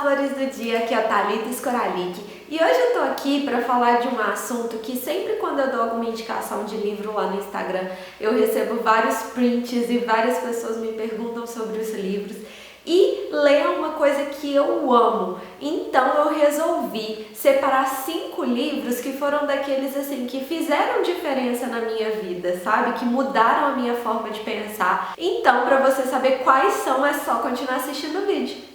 amores do dia, aqui é a Thalita Skoralik e hoje eu tô aqui para falar de um assunto que sempre quando eu dou alguma indicação de livro lá no Instagram eu recebo vários prints e várias pessoas me perguntam sobre os livros e ler é uma coisa que eu amo, então eu resolvi separar 5 livros que foram daqueles assim que fizeram diferença na minha vida, sabe? Que mudaram a minha forma de pensar. Então, para você saber quais são, é só continuar assistindo o vídeo.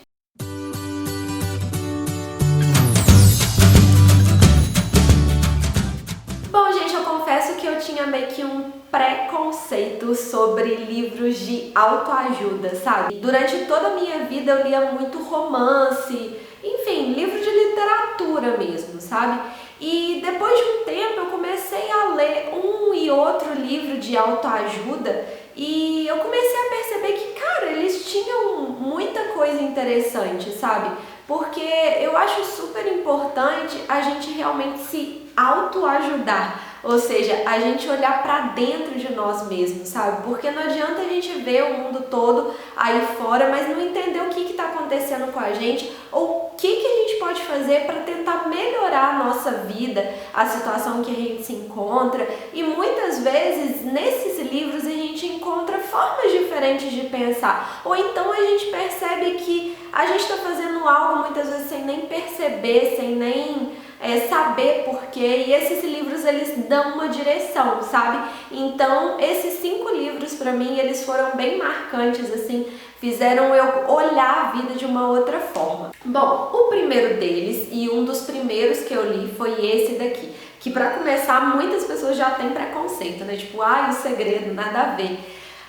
Bom, gente, eu confesso que eu tinha meio que um preconceito sobre livros de autoajuda, sabe? Durante toda a minha vida eu lia muito romance, enfim, livro de literatura mesmo, sabe? E depois de um tempo eu comecei a ler um e outro livro de autoajuda e eu comecei a perceber que, cara, eles tinham muita coisa interessante, sabe? Porque eu acho super importante a gente realmente se autoajudar, ou seja, a gente olhar pra dentro de nós mesmos, sabe? Porque não adianta a gente ver o mundo todo aí fora, mas não entender o que tá acontecendo com a gente ou o que a gente pode fazer para tentar melhorar a nossa vida, a situação que a gente se encontra. E muitas vezes nesses livros a gente encontra formas diferentes de pensar, ou então a gente percebe que a gente está fazendo algo muitas vezes sem nem perceber, sem nem saber porquê, e esses livros eles dão uma direção, sabe? Então esses 5 livros para mim eles foram bem marcantes, assim, fizeram eu olhar a vida de uma outra forma. Bom, o primeiro deles e um dos primeiros que eu li foi esse daqui, que para começar muitas pessoas já têm preconceito, né? Tipo, o segredo, nada a ver.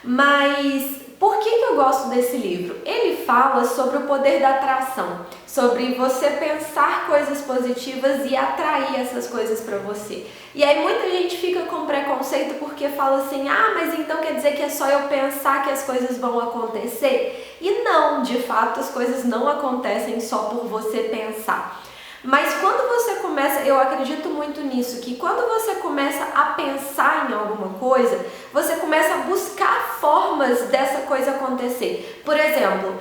Mas por que eu gosto desse livro? Ele fala sobre o poder da atração, sobre você pensar coisas positivas e atrair essas coisas para você. E aí muita gente fica com preconceito porque fala assim, mas então quer dizer que é só eu pensar que as coisas vão acontecer? E não, de fato as coisas não acontecem só por você pensar. Mas quando você começa, eu acredito muito nisso, que quando você começa a pensar em alguma coisa, você começa a buscar formas dessa coisa acontecer. Por exemplo,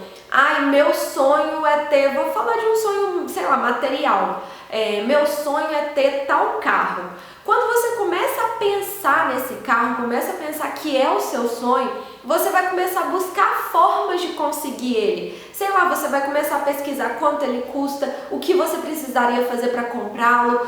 meu sonho é ter, vou falar de um sonho, sei lá, material. Meu sonho é ter tal carro. Quando você começa a pensar nesse carro, começa a pensar que é o seu sonho, você vai começar a buscar formas de conseguir ele. Sei lá, você vai começar a pesquisar quanto ele custa, o que você precisaria fazer para comprá-lo.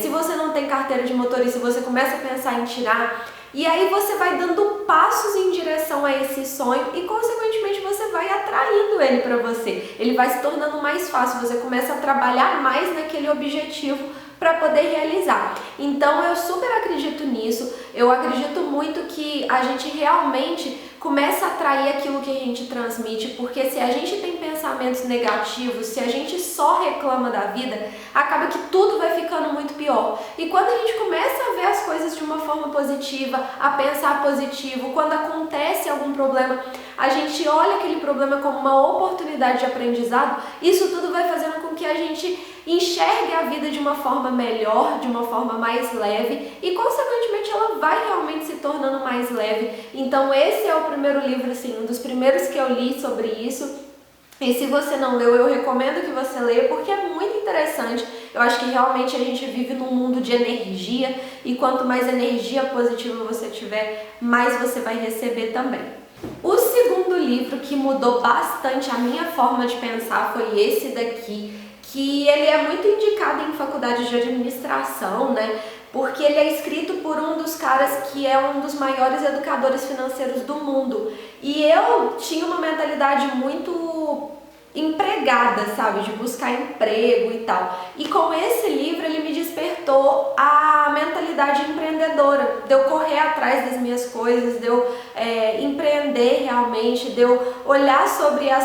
Se você não tem carteira de motorista, você começa a pensar em tirar. E aí você vai dando passos em direção a esse sonho e, consequentemente, você vai atraindo ele para você. Ele vai se tornando mais fácil, você começa a trabalhar mais naquele objetivo para poder realizar. Então eu super acredito nisso, eu acredito muito que a gente realmente começa a atrair aquilo que a gente transmite, porque se a gente tem pensamentos negativos, se a gente só reclama da vida, acaba que tudo vai ficando muito pior. E quando a gente começa a ver as coisas de uma forma positiva, a pensar positivo, quando acontece algum problema, a gente olha aquele problema como uma oportunidade de aprendizado, isso tudo vai fazendo com que a gente enxergue a vida de uma forma melhor, de uma forma mais leve e, consequentemente, ela vai realmente se tornando mais leve. Então esse é o primeiro livro, assim, um dos primeiros que eu li sobre isso. E se você não leu, eu recomendo que você leia, porque é muito interessante. Eu acho que realmente a gente vive num mundo de energia e quanto mais energia positiva você tiver, mais você vai receber também. O segundo livro que mudou bastante a minha forma de pensar foi esse daqui, que ele é muito indicado em faculdades de administração, né? Porque ele é escrito por um dos caras que é um dos maiores educadores financeiros do mundo. E eu tinha uma mentalidade muito empregada, sabe? De buscar emprego e tal. E com esse livro ele me despertou a mentalidade empreendedora, de eu correr atrás das minhas coisas, de eu empreender realmente, de eu olhar sobre a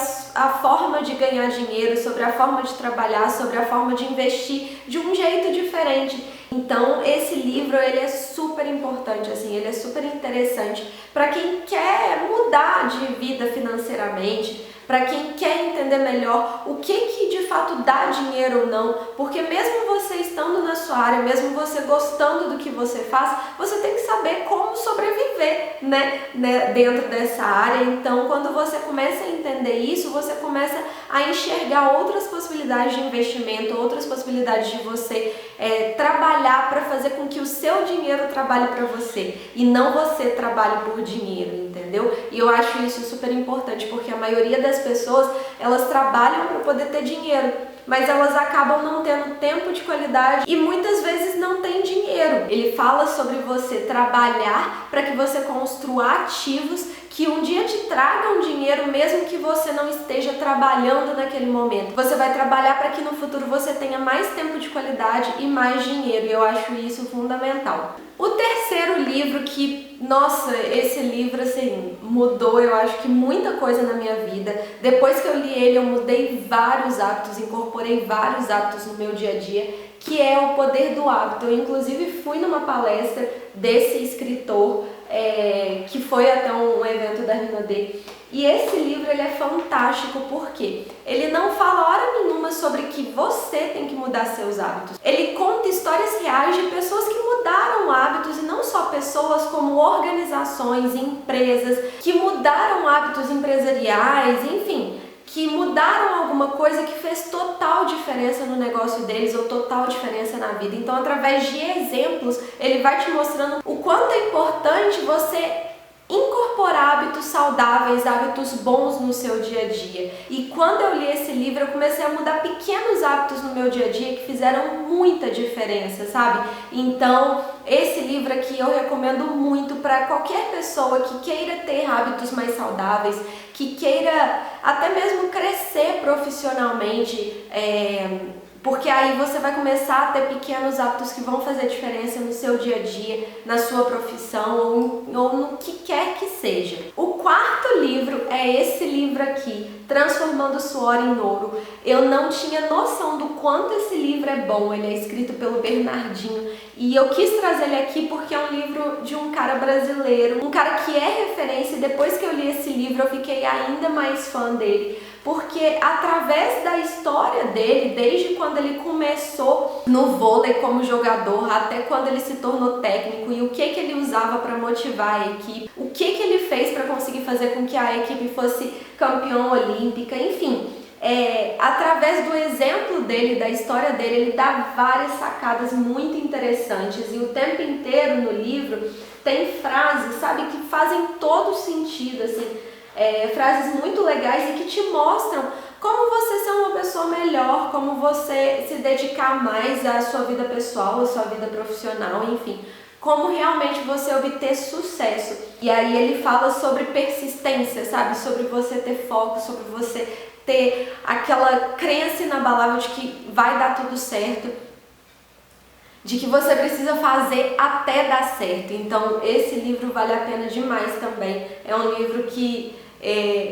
forma de ganhar dinheiro, sobre a forma de trabalhar, sobre a forma de investir de um jeito diferente. Então esse livro ele é super importante, assim, ele é super interessante para quem quer mudar de vida financeiramente, para quem quer entender melhor o que de fato dá dinheiro ou não, porque mesmo você estando na sua área, mesmo você gostando do que você faz, você tem que saber como sobreviver, né, dentro dessa área. Então, quando você começa a entender isso, você começa a enxergar outras possibilidades de investimento, outras possibilidades de você trabalhar para fazer com que o seu dinheiro trabalhe para você e não você trabalhe por dinheiro, entendeu? E eu acho isso super importante, porque a maioria das pessoas, elas trabalham para poder ter dinheiro, mas elas acabam não tendo tempo de qualidade e muitas vezes não tem dinheiro. Ele fala sobre você trabalhar para que você construa ativos que um dia te tragam dinheiro, mesmo que você não esteja trabalhando naquele momento. Você vai trabalhar para que no futuro você tenha mais tempo de qualidade e mais dinheiro, e eu acho isso fundamental. O terceiro livro que, nossa, esse livro assim, mudou, eu acho que muita coisa na minha vida. Depois que eu li ele, eu mudei vários hábitos, incorporei vários hábitos no meu dia a dia, que é O Poder do Hábito. Eu inclusive fui numa palestra desse escritor, que foi até um evento da Rinode. E esse livro ele é fantástico porque ele não fala hora nenhuma sobre que você tem que mudar seus hábitos. Ele conta histórias reais de pessoas que mudaram hábitos, e não só pessoas, como organizações, empresas que mudaram hábitos empresariais, enfim, que mudaram alguma coisa que fez total diferença no negócio deles ou total diferença na vida. Então, através de exemplos, ele vai te mostrando o quanto é importante você incorporar hábitos saudáveis, hábitos bons no seu dia a dia. E quando eu li esse livro, eu comecei a mudar pequenos hábitos no meu dia a dia que fizeram muita diferença, sabe? Então, esse livro aqui eu recomendo muito para qualquer pessoa que queira ter hábitos mais saudáveis, que queira até mesmo crescer profissionalmente, porque aí você vai começar a ter pequenos hábitos que vão fazer diferença no seu dia a dia, na sua profissão ou no que quer que seja. O quarto livro é esse livro aqui, Transformando Suor em Ouro. Eu não tinha noção do quanto esse livro é bom. Ele é escrito pelo Bernardinho e eu quis trazer ele aqui porque é um livro de um cara brasileiro, um cara que é referência. Depois que eu li esse livro, eu fiquei ainda mais fã dele, porque através da história dele, desde quando ele começou no vôlei como jogador até quando ele se tornou técnico, e o que ele usava para motivar a equipe, o que ele fez para conseguir fazer com que a equipe fosse campeã olímpica, enfim, através do exemplo dele, da história dele, ele dá várias sacadas muito interessantes, e o tempo inteiro no livro tem frases, sabe, que fazem todo sentido, assim, frases muito legais e que te mostram como você ser uma pessoa melhor, como você se dedicar mais à sua vida pessoal, à sua vida profissional, enfim, como realmente você obter sucesso. E aí ele fala sobre persistência, sabe? Sobre você ter foco, sobre você ter aquela crença inabalável de que vai dar tudo certo, de que você precisa fazer até dar certo. Então esse livro vale a pena demais também. É um livro que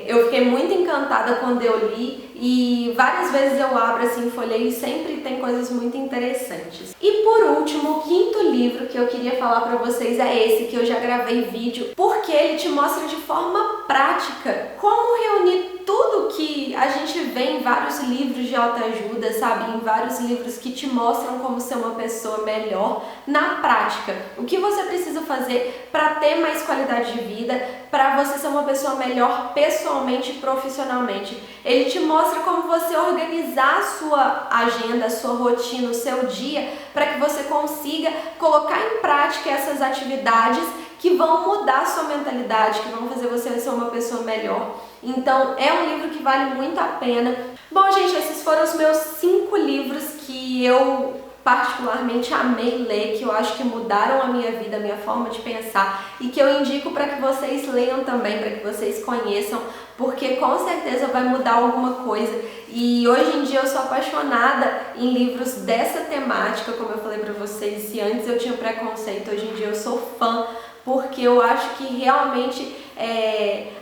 eu fiquei muito encantada quando eu li, e várias vezes eu abro assim, folheio, e sempre tem coisas muito interessantes. E por último, o quinto livro que eu queria falar pra vocês é esse, que eu já gravei vídeo, porque ele te mostra de forma prática como reunir tudo que a gente vê em vários livros de autoajuda, sabe? Em vários livros que te mostram como ser uma pessoa melhor na prática. O que você precisa fazer para ter mais qualidade de vida, para você ser uma pessoa melhor pessoalmente e profissionalmente. Ele te mostra como você organizar a sua agenda, a sua rotina, o seu dia, para que você consiga colocar em prática essas atividades que vão mudar a sua mentalidade, que vão fazer você ser uma pessoa melhor. Então, é um livro que vale muito a pena. Bom, gente, esses foram os meus 5 livros que eu particularmente amei ler, que eu acho que mudaram a minha vida, a minha forma de pensar, e que eu indico para que vocês leiam também, para que vocês conheçam, porque com certeza vai mudar alguma coisa. E hoje em dia eu sou apaixonada em livros dessa temática, como eu falei para vocês. Se antes eu tinha preconceito, hoje em dia eu sou fã, porque eu acho que realmente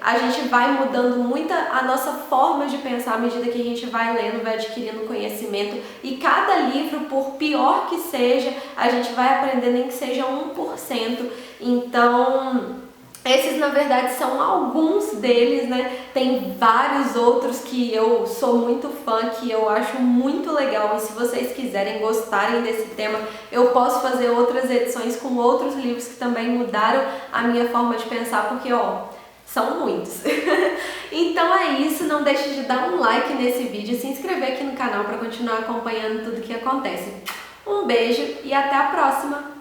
a gente vai mudando muito a nossa forma de pensar à medida que a gente vai lendo, vai adquirindo conhecimento, e cada livro, por pior que seja, a gente vai aprendendo, nem que seja 1%. Então Esses, na verdade, são alguns deles, né? Tem vários outros que eu sou muito fã, que eu acho muito legal. E se vocês quiserem, gostarem desse tema, eu posso fazer outras edições com outros livros que também mudaram a minha forma de pensar, porque, ó, são muitos. Então é isso, não deixe de dar um like nesse vídeo, se inscrever aqui no canal para continuar acompanhando tudo que acontece. Um beijo e até a próxima!